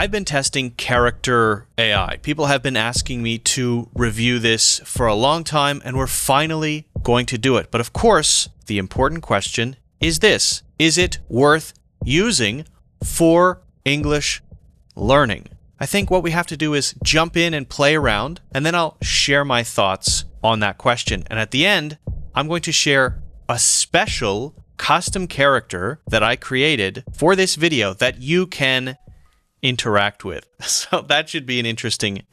I've been testing character AI. People have been asking me to review this for a long time, and we're finally going to do it. But of course, the important question is this: is it worth using for English learning? I think what we have to do is jump in and play around, and then I'll share my thoughts on that question. And at the end, I'm going to share a special custom character that I created for this video that you can interact with. So that should be an interesting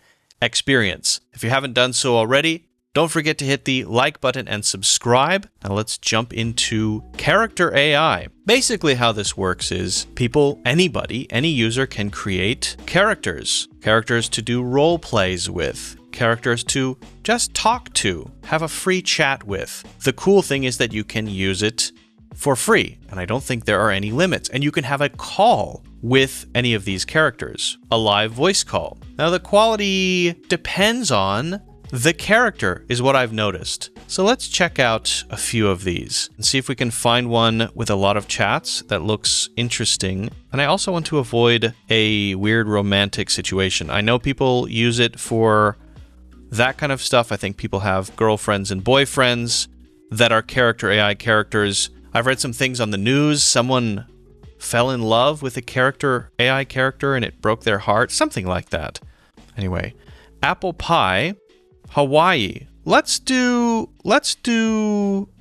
experience. If you haven't done so already, don't forget to hit the like button and subscribe. Now let's jump into character AI. Basically how this works is anybody, any user can create characters to do role plays with, characters to just talk to, have a free chat with. The cool thing is that you can use it for free, and I don't think there are any limits. And you can have a call with any of these characters, a live voice call. Now the quality depends on the character, is what I've noticed. So let's check out a few of these and see if we can find one with a lot of chats that looks interesting. And I also want to avoid a weird romantic situation. I know people use it for that kind of stuff. I think people have girlfriends and boyfriends that are character AI characters. I've read some things on the news. Someone fell in love with a AI character and it broke their heart. Something like that. Anyway, apple pie, Hawaii. Let's do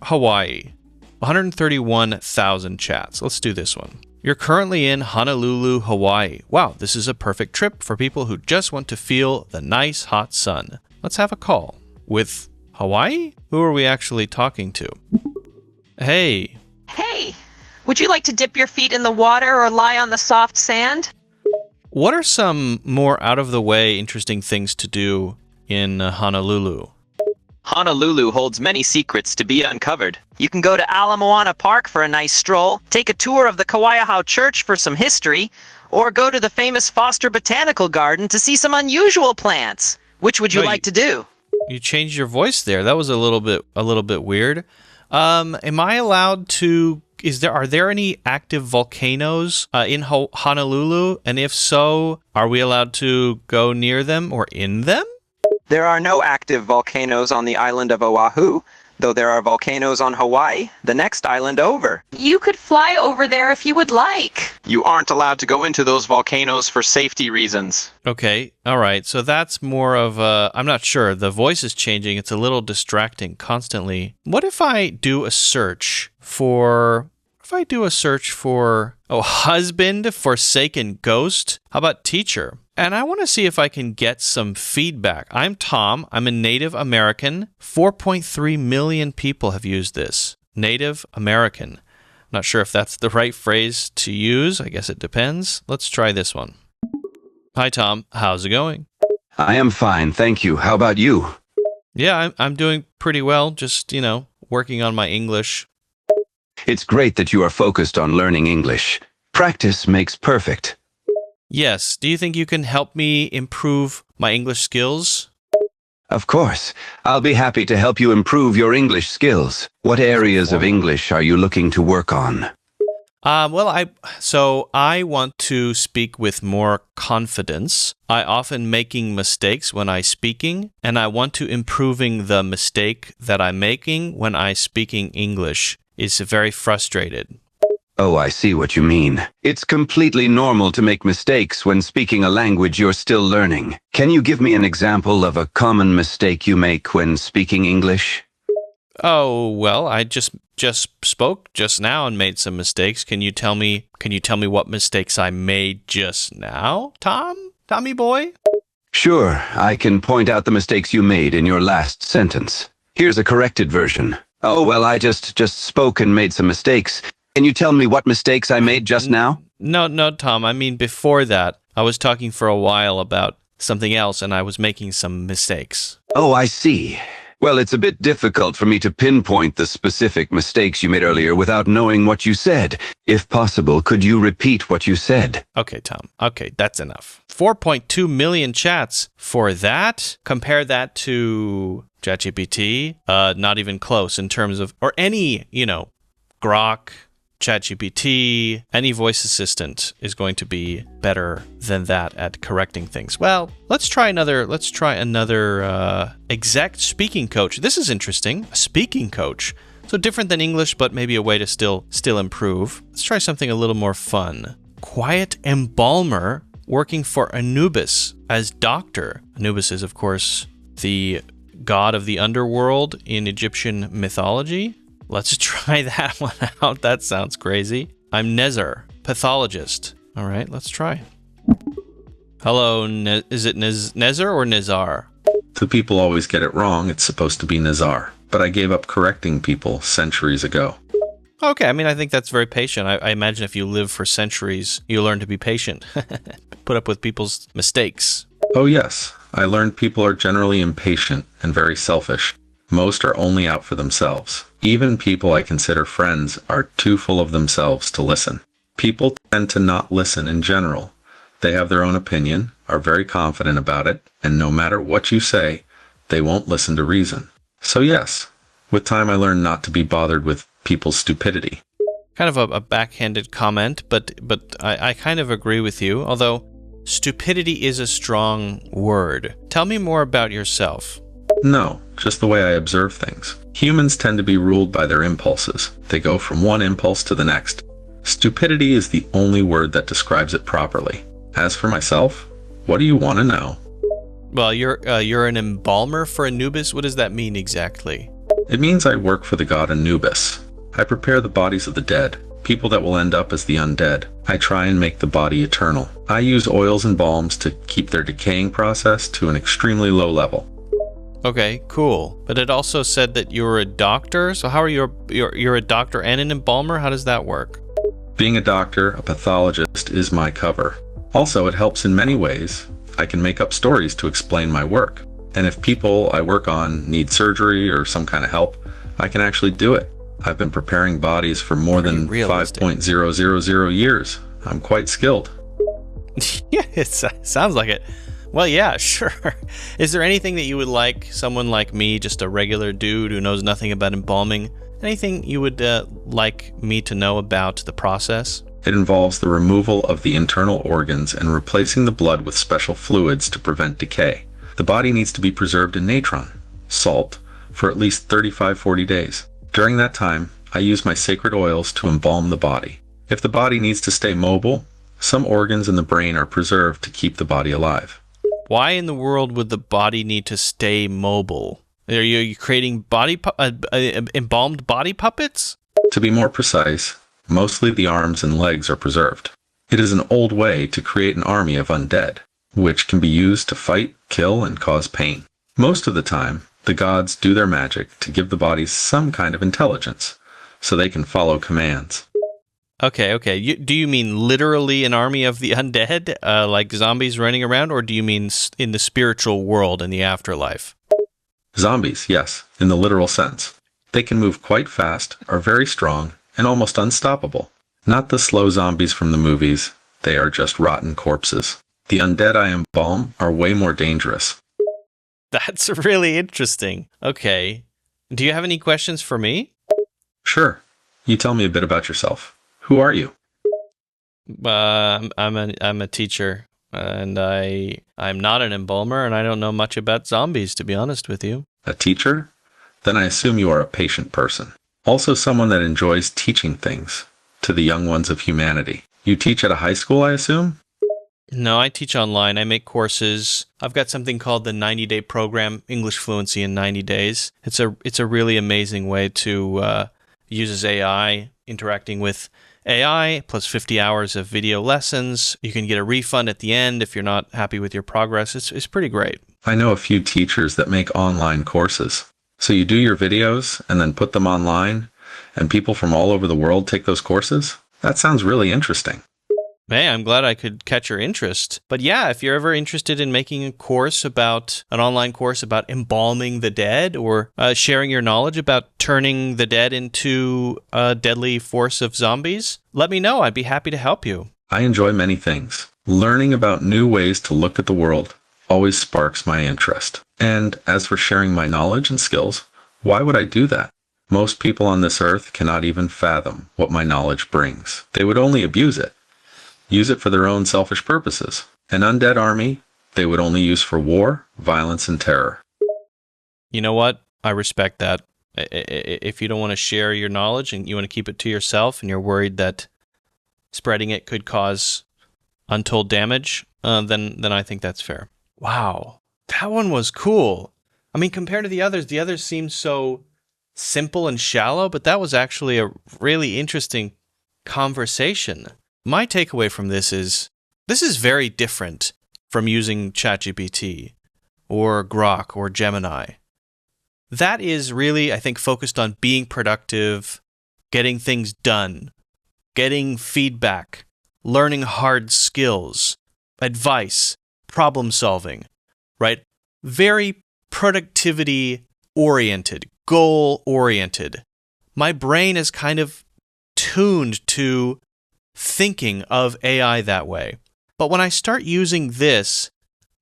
Hawaii. 131,000 chats. Let's do this one. You're currently in Honolulu, Hawaii. Wow, this is a perfect trip for people who just want to feel the nice hot sun. Let's have a call with Hawaii? Who are we actually talking to? Hey. Hey, would you like to dip your feet in the water or lie on the soft sand? What are some more out-of-the-way interesting things to do in Honolulu? Honolulu holds many secrets to be uncovered. You can go to Ala Moana Park for a nice stroll, take a tour of the Kauaiahau Church for some history, or go to the famous Foster Botanical Garden to see some unusual plants. Which would you like to do? You changed your voice there. That was a little bit weird. Am I allowed to? Are there any active volcanoes in Honolulu? And if so, are we allowed to go near them or in them? There are no active volcanoes on the island of Oahu, though there are volcanoes on Hawaii, the next island over. You could fly over there if you would like. You aren't allowed to go into those volcanoes for safety reasons. Okay, all right. So that's more of a... I'm not sure. The voice is changing. It's a little distracting constantly. What if I do a search for... husband, forsaken ghost? How about teacher? And I want to see if I can get some feedback. I'm Tom. I'm a Native American. 4.3 million people have used this. Native American. I'm not sure if that's the right phrase to use. I guess it depends. Let's try this one. Hi, Tom. How's it going? I am fine, thank you. How about you? Yeah, I'm doing pretty well. Just, working on my English. It's great that you are focused on learning English. Practice makes perfect. Yes. Do you think you can help me improve my English skills? Of course. I'll be happy to help you improve your English skills. What areas of English are you looking to work on? I want to speak with more confidence. I often making mistakes when I speaking, and I want to improving the mistake that I'm making when I speaking English. Is very frustrated. Oh, I see what you mean. It's completely normal to make mistakes when speaking a language you're still learning. Can you give me an example of a common mistake you make when speaking English? Oh, well, I just spoke just now and made some mistakes. Can you tell me what mistakes I made just now, Tommy boy? Sure, I can point out the mistakes you made in your last sentence. Here's a corrected version. Oh, well, I just spoke and made some mistakes. Can you tell me what mistakes I made just now? No, Tom. I mean, before that, I was talking for a while about something else and I was making some mistakes. Oh, I see. Well, it's a bit difficult for me to pinpoint the specific mistakes you made earlier without knowing what you said. If possible, could you repeat what you said? Okay, Tom. Okay, that's enough. 4.2 million chats for that. Compare that to ChatGPT. Not even close in terms of, or any, Grok, ChatGPT, any voice assistant is going to be better than that at correcting things. Well, let's try another exact speaking coach. This is interesting. A speaking coach. So different than English, but maybe a way to still improve. Let's try something a little more fun. Quiet embalmer working for Anubis as doctor. Anubis is, of course, the god of the underworld in Egyptian mythology. Let's try that one out. That sounds crazy. I'm Nezar, pathologist. All right, let's try. Hello, is it Nezar or Nizar? The people always get it wrong. It's supposed to be Nizar. But I gave up correcting people centuries ago. Okay, I mean, I think that's very patient. I imagine if you live for centuries, you learn to be patient. Put up with people's mistakes. Oh yes, I learned people are generally impatient and very selfish. Most are only out for themselves. Even people I consider friends are too full of themselves to listen. People tend to not listen in general. They have their own opinion, are very confident about it, and no matter what you say, they won't listen to reason. So yes, with time I learned not to be bothered with people's stupidity. Kind of a backhanded comment, but I kind of agree with you, although stupidity is a strong word. Tell me more about yourself. No, just the way I observe things. Humans tend to be ruled by their impulses. They go from one impulse to the next. Stupidity is the only word that describes it properly. As for myself, what do you want to know? Well, you're an embalmer for Anubis. What does that mean exactly? It means I work for the god Anubis. I prepare the bodies of the dead, people that will end up as the undead. I try and make the body eternal. I use oils and balms to keep their decaying process to an extremely low level. Okay, cool. But it also said that you're a doctor. So how are you're a doctor and an embalmer? How does that work? Being a doctor, a pathologist, is my cover. Also, it helps in many ways. I can make up stories to explain my work. And if people I work on need surgery or some kind of help, I can actually do it. I've been preparing bodies for more than 5.000 years. I'm quite skilled. Yeah, it sounds like it. Well, yeah, sure. Is there anything that you would like someone like me, just a regular dude who knows nothing about embalming, anything you would like me to know about the process? It involves the removal of the internal organs and replacing the blood with special fluids to prevent decay. The body needs to be preserved in natron, salt, for at least 35-40 days. During that time, I use my sacred oils to embalm the body. If the body needs to stay mobile, some organs in the brain are preserved to keep the body alive. Why in the world would the body need to stay mobile? Are you creating embalmed body puppets? To be more precise, mostly the arms and legs are preserved. It is an old way to create an army of undead, which can be used to fight, kill, and cause pain. Most of the time, the gods do their magic to give the bodies some kind of intelligence, so they can follow commands. Okay. Do you mean literally an army of the undead, like zombies running around, or do you mean in the spiritual world, in the afterlife? Zombies, yes, in the literal sense. They can move quite fast, are very strong, and almost unstoppable. Not the slow zombies from the movies, they are just rotten corpses. The undead I embalm are way more dangerous. That's really interesting. Okay. Do you have any questions for me? Sure. You tell me a bit about yourself. Who are you? I'm a teacher, and I'm not an embalmer, and I don't know much about zombies, to be honest with you. A teacher? Then I assume you are a patient person. Also someone that enjoys teaching things to the young ones of humanity. You teach at a high school, I assume? No, I teach online. I make courses. I've got something called the 90-day program, English Fluency in 90 Days. It's a really amazing way to uses AI, interacting with AI, plus 50 hours of video lessons. You can get a refund at the end if you're not happy with your progress. It's pretty great. I know a few teachers that make online courses. So you do your videos and then put them online, and people from all over the world take those courses? That sounds really interesting. Hey, I'm glad I could catch your interest. But yeah, if you're ever interested in making an online course about embalming the dead, or sharing your knowledge about turning the dead into a deadly force of zombies, let me know. I'd be happy to help you. I enjoy many things. Learning about new ways to look at the world always sparks my interest. And as for sharing my knowledge and skills, why would I do that? Most people on this earth cannot even fathom what my knowledge brings. They would only abuse it, use it for their own selfish purposes. An undead army, they would only use for war, violence, and terror. You know what? I respect that. If you don't want to share your knowledge and you want to keep it to yourself and you're worried that spreading it could cause untold damage, then I think that's fair. Wow. That one was cool. I mean, compared to the others seemed so simple and shallow, but that was actually a really interesting conversation. My takeaway from this is very different from using ChatGPT or Grok or Gemini. That is really, I think, focused on being productive, getting things done, getting feedback, learning hard skills, advice, problem solving, right? Very productivity-oriented, goal-oriented. My brain is kind of tuned to thinking of AI that way. But when I start using this,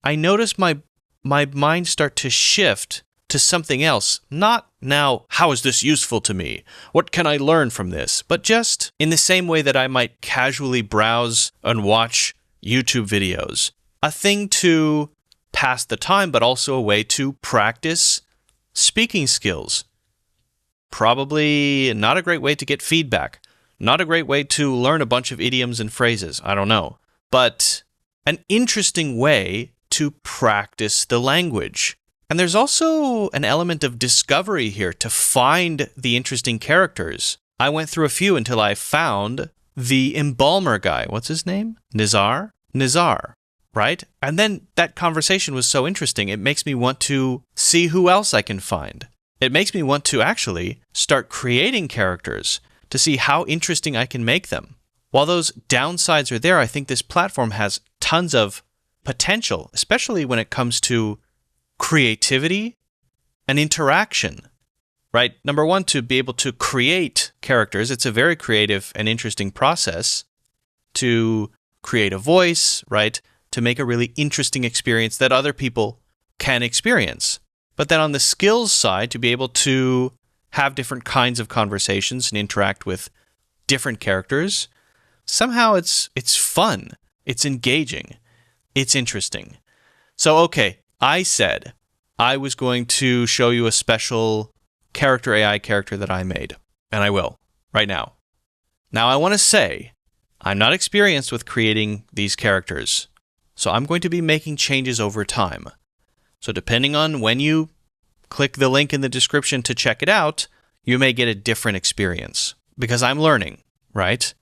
I notice my mind start to shift to something else. Not now, how is this useful to me? What can I learn from this? But just in the same way that I might casually browse and watch YouTube videos. A thing to pass the time, but also a way to practice speaking skills. Probably not a great way to get feedback. Not a great way to learn a bunch of idioms and phrases. I don't know. But an interesting way to practice the language. And there's also an element of discovery here to find the interesting characters. I went through a few until I found the embalmer guy. What's his name? Nizar, right? And then that conversation was so interesting. It makes me want to see who else I can find. It makes me want to actually start creating characters to see how interesting I can make them. While those downsides are there, I think this platform has tons of potential, especially when it comes to creativity and interaction, right? Number one, to be able to create characters. It's a very creative and interesting process to create a voice, right? To make a really interesting experience that other people can experience. But then on the skills side, to be able to have different kinds of conversations and interact with different characters, somehow it's fun, it's engaging, it's interesting. So, okay, I said I was going to show you a special AI character that I made, and I will, right now. Now, I want to say, I'm not experienced with creating these characters, so I'm going to be making changes over time. So depending on when you click the link in the description to check it out, you may get a different experience, because I'm learning, right?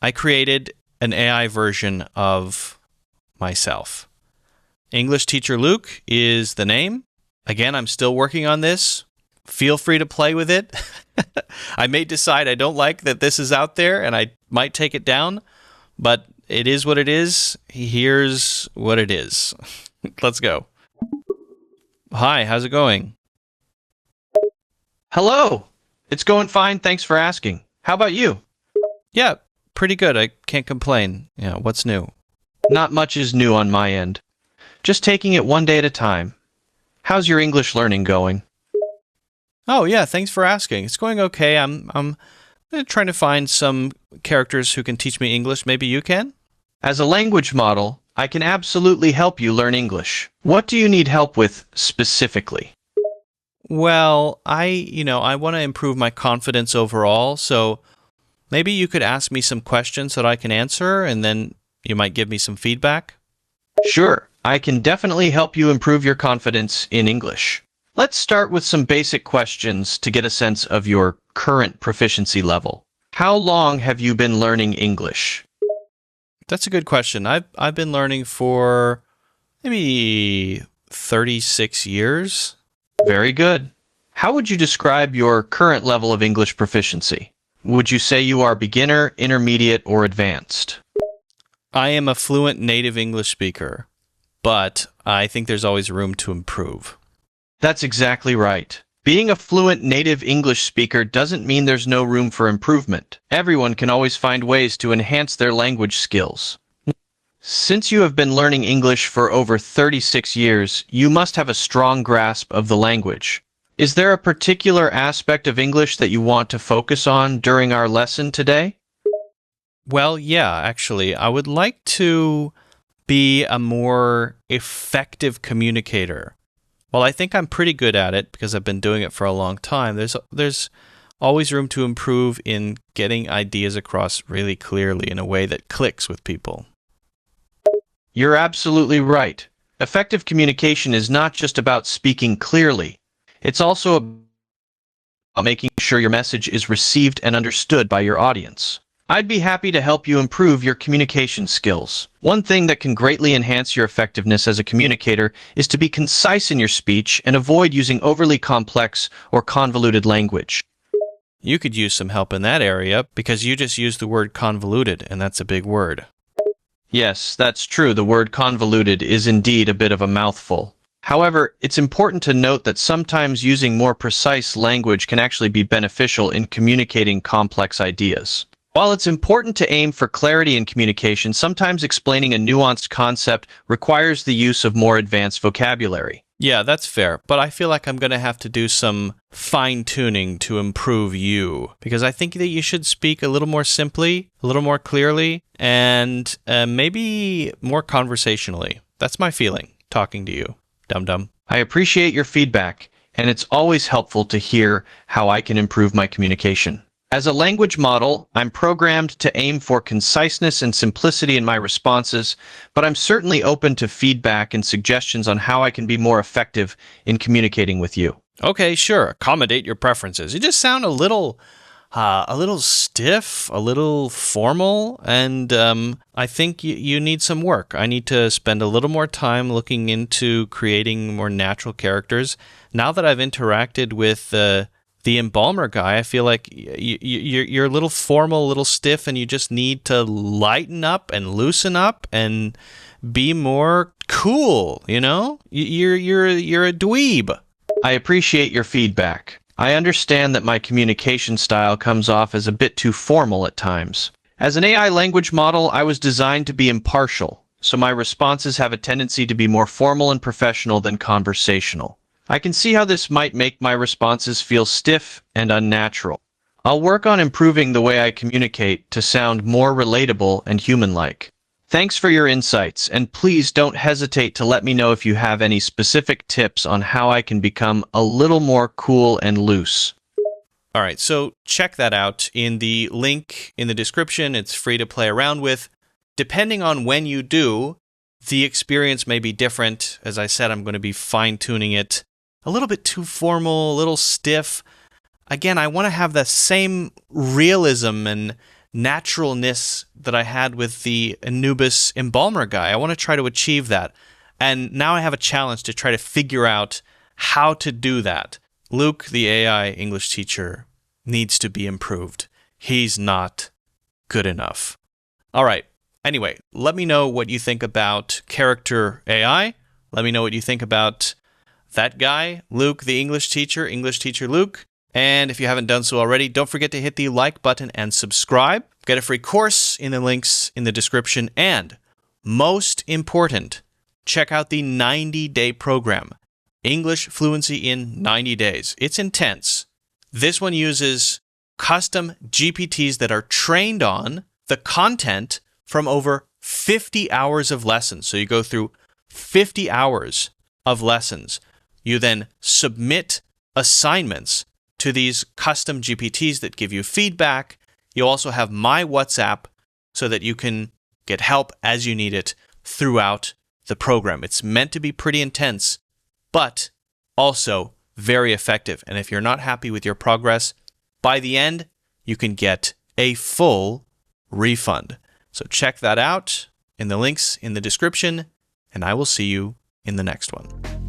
I created an AI version of myself. English Teacher Luke is the name. Again, I'm still working on this. Feel free to play with it. I may decide I don't like that this is out there and I might take it down, but it is what it is. Here's what it is. Let's go. Hi, how's it going? Hello. It's going fine. Thanks for asking. How about you? Yeah, pretty good. I can't complain. Yeah, what's new? Not much is new on my end. Just taking it one day at a time. How's your English learning going? Oh, yeah, thanks for asking. It's going okay. I'm trying to find some characters who can teach me English. Maybe you can? As a language model, I can absolutely help you learn English. What do you need help with specifically? Well, I want to improve my confidence overall, so maybe you could ask me some questions that I can answer, and then you might give me some feedback. Sure, I can definitely help you improve your confidence in English. Let's start with some basic questions to get a sense of your current proficiency level. How long have you been learning English? That's a good question. I've been learning for maybe 36 years. Very good. How would you describe your current level of English proficiency? Would you say you are beginner, intermediate, or advanced? I am a fluent native English speaker, but I think there's always room to improve. That's exactly right. Being a fluent native English speaker doesn't mean there's no room for improvement. Everyone can always find ways to enhance their language skills. Since you have been learning English for over 36 years, you must have a strong grasp of the language. Is there a particular aspect of English that you want to focus on during our lesson today? Well, yeah, actually, I would like to be a more effective communicator. Well, I think I'm pretty good at it because I've been doing it for a long time. There's always room to improve in getting ideas across really clearly in a way that clicks with people. You're absolutely right. Effective communication is not just about speaking clearly. It's also about making sure your message is received and understood by your audience. I'd be happy to help you improve your communication skills. One thing that can greatly enhance your effectiveness as a communicator is to be concise in your speech and avoid using overly complex or convoluted language. You could use some help in that area because you just used the word convoluted, and that's a big word. Yes, that's true. The word convoluted is indeed a bit of a mouthful. However, it's important to note that sometimes using more precise language can actually be beneficial in communicating complex ideas. While it's important to aim for clarity in communication, sometimes explaining a nuanced concept requires the use of more advanced vocabulary. Yeah, that's fair, but I feel like I'm going to have to do some fine-tuning to improve you, because I think that you should speak a little more simply, a little more clearly, and maybe more conversationally. That's my feeling, talking to you, dum-dum. I appreciate your feedback, and it's always helpful to hear how I can improve my communication. As a language model, I'm programmed to aim for conciseness and simplicity in my responses, but I'm certainly open to feedback and suggestions on how I can be more effective in communicating with you. Okay, sure. Accommodate your preferences. You just sound a little stiff, a little formal, and I think you need some work. I need to spend a little more time looking into creating more natural characters. Now that I've interacted with the embalmer guy, I feel like you're a little formal, a little stiff, and you just need to lighten up and loosen up and be more cool, you know? You're a dweeb. I appreciate your feedback. I understand that my communication style comes off as a bit too formal at times. As an AI language model, I was designed to be impartial, so my responses have a tendency to be more formal and professional than conversational. I can see how this might make my responses feel stiff and unnatural. I'll work on improving the way I communicate to sound more relatable and human-like. Thanks for your insights, and please don't hesitate to let me know if you have any specific tips on how I can become a little more cool and loose. All right, so check that out in the link in the description. It's free to play around with. Depending on when you do, the experience may be different. As I said, I'm going to be fine-tuning it. A little bit too formal, a little stiff. Again, I want to have the same realism and naturalness that I had with the Anubis embalmer guy. I want to try to achieve that. And now I have a challenge to try to figure out how to do that. Luke, the AI English teacher, needs to be improved. He's not good enough. All right. Anyway, let me know what you think about character AI. Let me know what you think about that guy, Luke, the English teacher Luke. And if you haven't done so already, don't forget to hit the like button and subscribe. Get a free course in the links in the description. And most important, check out the 90-day program, English Fluency in 90 Days. It's intense. This one uses custom GPTs that are trained on the content from over 50 hours of lessons. So you go through 50 hours of lessons. You then submit assignments to these custom GPTs that give you feedback. You also have my WhatsApp so that you can get help as you need it throughout the program. It's meant to be pretty intense, but also very effective. And if you're not happy with your progress, by the end, you can get a full refund. So check that out in the links in the description, and I will see you in the next one.